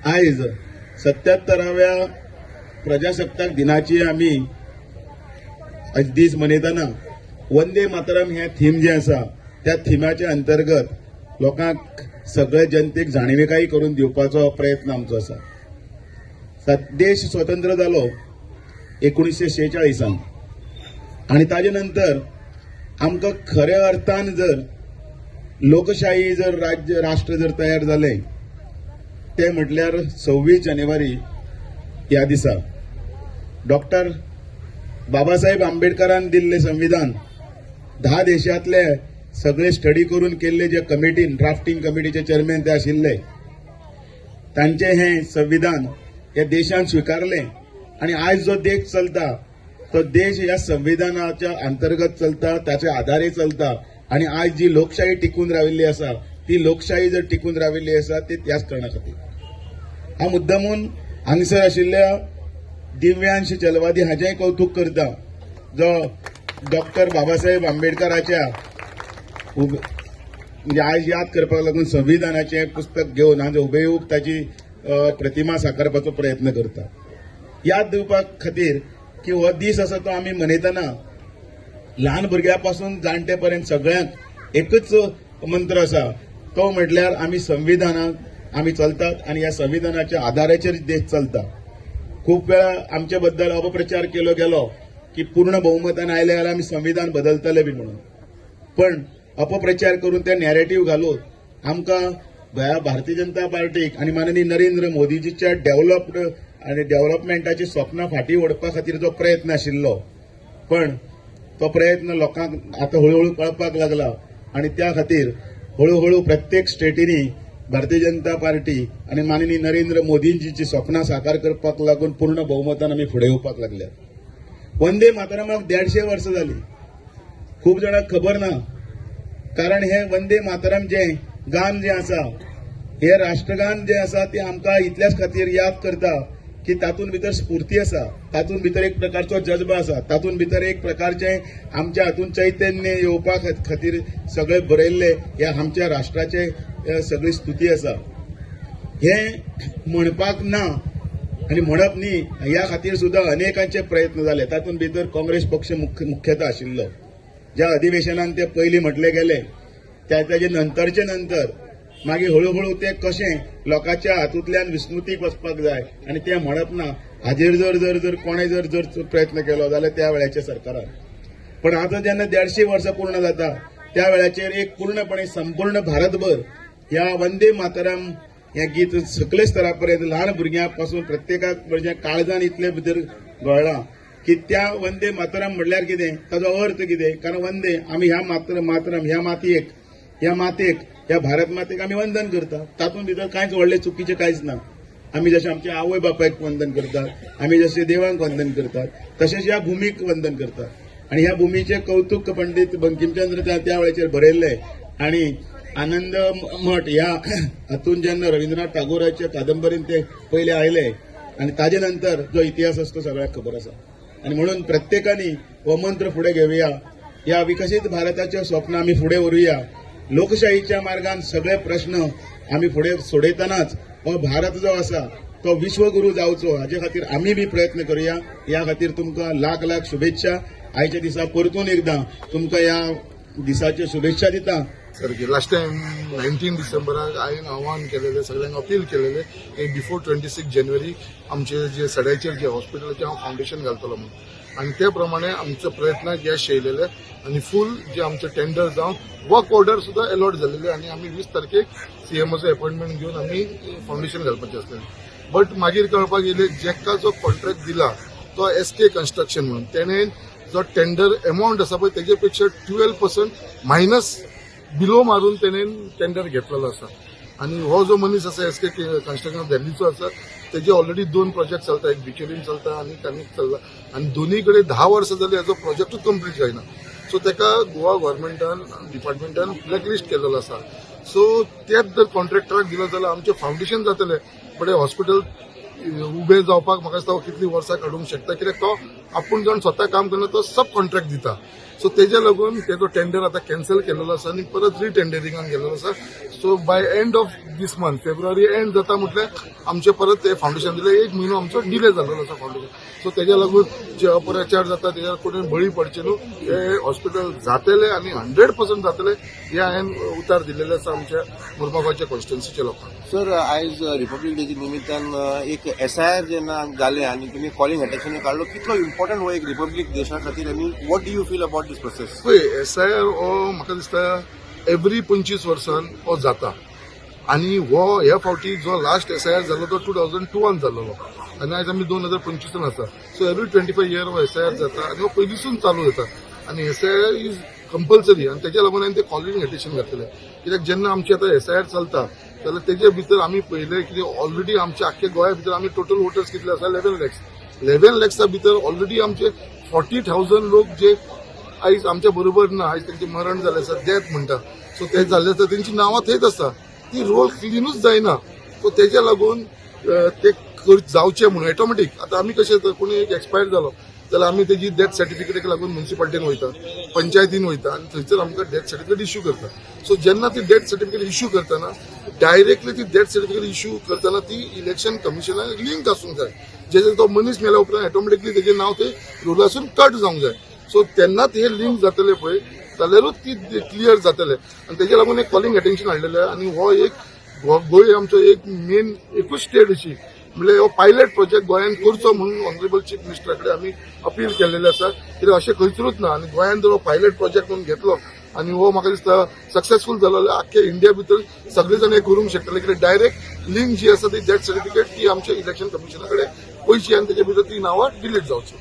आयज 77व्या प्रजासत्ताक दिनाची आमी आज दीस मनयतना वंदे मातरम हे थीम जे आसा त्या थिमाच्या अंतर्गत लोकांक सगळे जनतेक जाणविकाय करून दिवपाचो प्रयत्न आमचो आसा। देश स्वतंत्र जालो 1946 आणि ताजे नंतर आमकां खऱ्या अर्थान जर लोकशाही जर राष्ट्र जर तयार जाले ते म्हटल्यार 26 जानेवारी ह्या दिसा डॉक्टर बाबासाहेब आंबेडकरान दिल्ले संविधान 10 देशांतले सगळे स्टडी करून केल्ले जे कमिटी ड्राफ्टिंग कमिटीचे चेअरमॅन ते आशिल्ले तांचे हे संविधान या देशान स्वीकारले आणि आज जो देश चलता तो देश या संविधानाच्या अंतर्गत चलता, त्याच्या आधारे चलता आणि आज जी लोकशाही टिकून राविल्ली आसा ती लोकशाही जर टिकून राविल्ली आसा ती त्याच कारणा खातीर हा मुद्दामून हांगसर आशिल्ल्या दिव्यांश चलवादी हाचेंय कौतुक करता जो डॉक्टर बाबासाहेब आंबेडकराच्या म्हणजे आज याद करपाक लागून संविधानाचे पुस्तक घेवन आज हुबेहूब ताची प्रतिमा साकारपाचो प्रयत्न करता। याद दिवपाक खातीर की हो दीस आसा तो आमी मनयतना ल्हान भुरग्यापासून जाणटे पर्यंत सगळ्यांक एकच मंत्र आसा तो म्हटल्यार आमी संविधानाक आमी चलतात आणि या संविधानाच्या आधाराचेर देश चलता। खूप वेळा आमचे बद्दल अपप्रचार केलो गेलो की पूर्ण बहुमतान आयले जाल्यार आमी संविधान बदलतले बी म्हणून, पण अपप्रचार करून ते नॅरेटिव्ह घालून आमकां भारतीय जनता पार्टीक आणि माननीय नरेंद्र मोदीजीच्या डेव्हलप्ड आणि डेव्हलपमेंटाची स्वप्नां फाटी ओडपा खातीर जो प्रयत्न आशिल्लो पण तो प्रयत्न लोकांक आता हळूहळू कळपाक लागला आणि त्या खातीर हळूहळू प्रत्येक स्टेटीनी भारतीय जनता पार्टी आणि माननीय नरेंद्र मोदींची स्वप्नां साकार करपाक लागून पूर्ण बहुमतान आमी फुडें येवपाक लागल्या। वंदे मातरमाक 150 वर्सां जाली, खूप जाणांक खबर ना, कारण हे वंदे मातरम जे गान जे आसा हे राष्ट्रगान जे आसा ते आमकां इतल्याच खातीर याद करता की तातूंत भितर स्फूर्ती आसा, तातूंत भितर एक प्रकारचो जज्बा आसा, तातूंत भितर एक प्रकारचे आमच्या हातून चैतन्य येवपा खातीर सगळे बरयल्ले हे आमच्या राष्ट्राचे सगळी स्तुती आसा। हे म्हणपाक ना आणि म्हणप न्ही ह्या खातीर सुद्धा अनेकांचे प्रयत्न जाले, तातूंत भितर काँग्रेस पक्ष मुख्यतः आशिल्लो। ज्या अधिवेशनान ते पयलीं म्हटले गेले त्याचे नंतरचे नंतर मागीर हळूहळू ते कशें लोकांच्या हातूंतल्यान विस्मृतीक वचपाक जाय आणि ते म्हणप ना हाजेर जर कोणें जर प्रयत्न केलो जाल्यार त्या वेळाच्या सरकारान, पण आता जेन्ना 150 वर्सां पूर्ण जाता त्या वेळाचेर एक पूर्णपणे संपूर्ण भारतभर ह्या वंदे मातरम हे गीत सकले स्तरापर्यंत ल्हान भुरग्यां प्रत्येकाक म्हणजे काळजान इतले भितर घोळ्ळां की त्या वंदे मातरम म्हणल्यार कितें, ताचो अर्थ कितें, कारण वंदे आमी ह्या मातरम ह्या मातेक ह्या भारत मातेक आमी वंदन करतात, तातूंत भितर कांयच व्हडलें चुकीचें कांयच ना। आमी जशें आमच्या आवय बापायक वंदन करतात, आमी जशें देवांक वंदन करतात तशेंच ह्या भुमीक वंदन करतात आणि ह्या भुमीचे कौतुक पंडित बंकिमचंद्र त्या वेळाचेर बरयल्ले आणि आनंद मठ ह्या हातून जेन्ना रवींद्रनाथ टागोराच्या कादंबरीन ते पयले आयले आणि ताजे नंतर जो इतिहास आसा तो सगळ्यांक खबर आसा आणि म्हणून प्रत्येकानी हो मंत्र फुडें घेवया, या विकसीत भारताचे स्वप्न आमी फुडें व्हरुया, लोकशाहीच्या मार्गान सगळे प्रश्न आमी फुडें सोडयतनाच हो भारत जो आसा तो विश्वगुरू जावचो हाचे खातीर आमी बी प्रयत्न करूया। ह्या खातीर तुमकां लाख लाख शुभेच्छा। आयच्या दिसा परतून एकदां तुमकां ह्या दिसाच्यो शुभेच्छा दिता। लास्ट टाइम 19 डिसेंबराक हांवें आव्हान केलेलें, सगळ्यांक अपील केलेलें की बिफोर 26 जानेवारी आमचे जे सड्याचेर जे हॉस्पिटलाचें हांव फावंडेशन घालतलो म्हणून आणि त्या प्रमाणे आमचे प्रयत्न यश येयलेले आणि फूल जे आमचे टेंडर जावन वर्क ऑर्डर सुद्धा अलॉट झालेले आणि आम्ही 20 तारखेक सीएमओचे अपॉइंटमेंट घेऊन आम्ही फाउंडेशन घालपाचे असलेले। बट मागीर कळपाक येयलें जेका जो कॉन्ट्रॅक्ट दिला तो एसके कन्स्ट्रक्शन म्हणून तेणें जो टेंडर अमाउंट आसा पळय तेजे पेक्षा 12% मायनस बिलो मारून तेणें टेंडर घेतलेलो आसा आणि हो जो मनीस आसा एसके कन्स्ट्रक्शन दिल्लीचो आसा तेजे ऑलरेडी 2 प्रोजेक्ट चलता, एक बिचोलीन चलता आणि कानीक चलता आणि दोन्ही कडेन 10 वर्सां जाली हेजो प्रोजेक्टूच कंप्लीट जायना। सो तेका गोवा गव्हर्मेंटान डिपार्टमेंटान ब्लॅकलिस्ट केलेलो आसा। सो तेच जर कॉन्ट्रॅक्टराक दिलो जाल्यार आमचें फावंडेशन जातलें, पण हॉस्पिटल उबें जावपाक म्हाका दिसता कितलीं वर्सां काडूंक शकता, कित्याक तो आपूण जावन स्वता काम करना तो सब कॉन्ट्रॅक्ट दिता। सो तेज्या लागून तेजो टेंडर आता कॅन्सल केलेलो आसा आनी परत रिटेंडरिंगाक गेलेलो आसा. So by end of this month फेब्रुवारी एंड जाता म्हटल्यार आमचे परत ते फाउंडेशन दिले. 1 म्हयनो आमचो डिले जाल्लो आसा फाउंडेशन. सो तेज्या लागून जे अपराचार जाता तेज्यार कोणी बळी पडचे न्हू. हे हॉस्पिटल जातले आनी 100% जातले हे हांवें उतार दिलेले आसा आमच्या मुर्मुगांवच्या कॉन्स्टिट्युन्सीच्या लोकांक. सर आयज रिपब्लीक डेच्या निमित्तान एक SIR जेन्ना जालें आनी तुमी कॉलिंग अटेन्शन काडलो, कितलो इम्पॉर्टंट हो एक रिपब्लीक देशा खातीर आनी what do you feel about these process? पळय SIR हो म्हाका दिसता एवरी 25 वर्सान हो जाता आनी हो ह्या फावटी जो लास्ट SIR जालो तो 2002 जाल्लो आनी आयज आमी 2025 आसा. सो एवरी 25 इयर हो SIR जाता आनी हो पयलींसून चालू जाता आनी SIR इज कंपल्सरी आनी तेज्या लागून हांवें ते कॉलिंग एडिशन घातलेलें. कित्याक जेन्ना आमचे आतां SIR चलता जाल्यार तेजे भितर आमी पळयलें की ऑलरेडी आमच्या आख्ख्या गोंया भितर आमी टोटल वोटर्स कितले आसा 11 लॅक्सा भितर ऑलरेडी आमचे 40,000 लोक जे आयज आमच्या बरोबर ना, आयज तेंचे मरण जालें आसा, डेथ म्हणटा. सो ते जाल्ले आसा तेंची नांवां थंयच आसा, ती रोल क्लिनूच जायना. सो तेज्या लागून ते जावचे म्हणून ऑटोमॅटीक आतां आमी कशें कोणी एक एक्सपायर जालो जाल्यार आमी तेजी डेथ सर्टिफिकेटाक लागून म्युनिसिपालिटीन वयता, पंचायतीन वयता आनी थंयसर आमकां डेथ सर्टिफिकेट इश्यू करता. सो जेन्ना ती डेथ सर्टिफिकेट इश्यू करतना डायरेक्टली ती डेथ सर्टिफिकेट इश्यू करतना ती इलेक्शन कमिशनाक लिंक आसूंक जाय. जेजे तो मनीस मेल्या उपरांत ऑटोमॅटिकली तेजें नांव ते रुलासून कट जावंक जाय. सो तेन्नाच हे लिंक जातले पळय जाल्यारूच ती क्लियर जातले आनी तेज्या लागून एक कॉलिंग अटेन्शन हाडलेलें. आनी हो एक गोंय आमचो एक मेन एकूच स्टेट अशी म्हणजे हो पायलट प्रोजेक्ट गोंयान करचो म्हणून ऑनरेबल चीफ मिनिस्टरा कडेन आमी अपील केल्लेलें आसा. कित्याक अशें खंयसरूच ना आनी गोंयान जर हो पायलट प्रोजेक्ट म्हणून घेतलो आनी हो म्हाका दिसता सक्सेसफूल जालो जाल्यार आख्ख्या इंडिया भितर सगळे जाण हे करूंक शकतले. कित्याक डायरेक्ट लिंक जी आसा ती डेथ सर्टिफिकेट ती आमच्या इलेक्शन कमिशना कडेन पयची आनी तेजे भितर ती नांवां डिलीट जावची.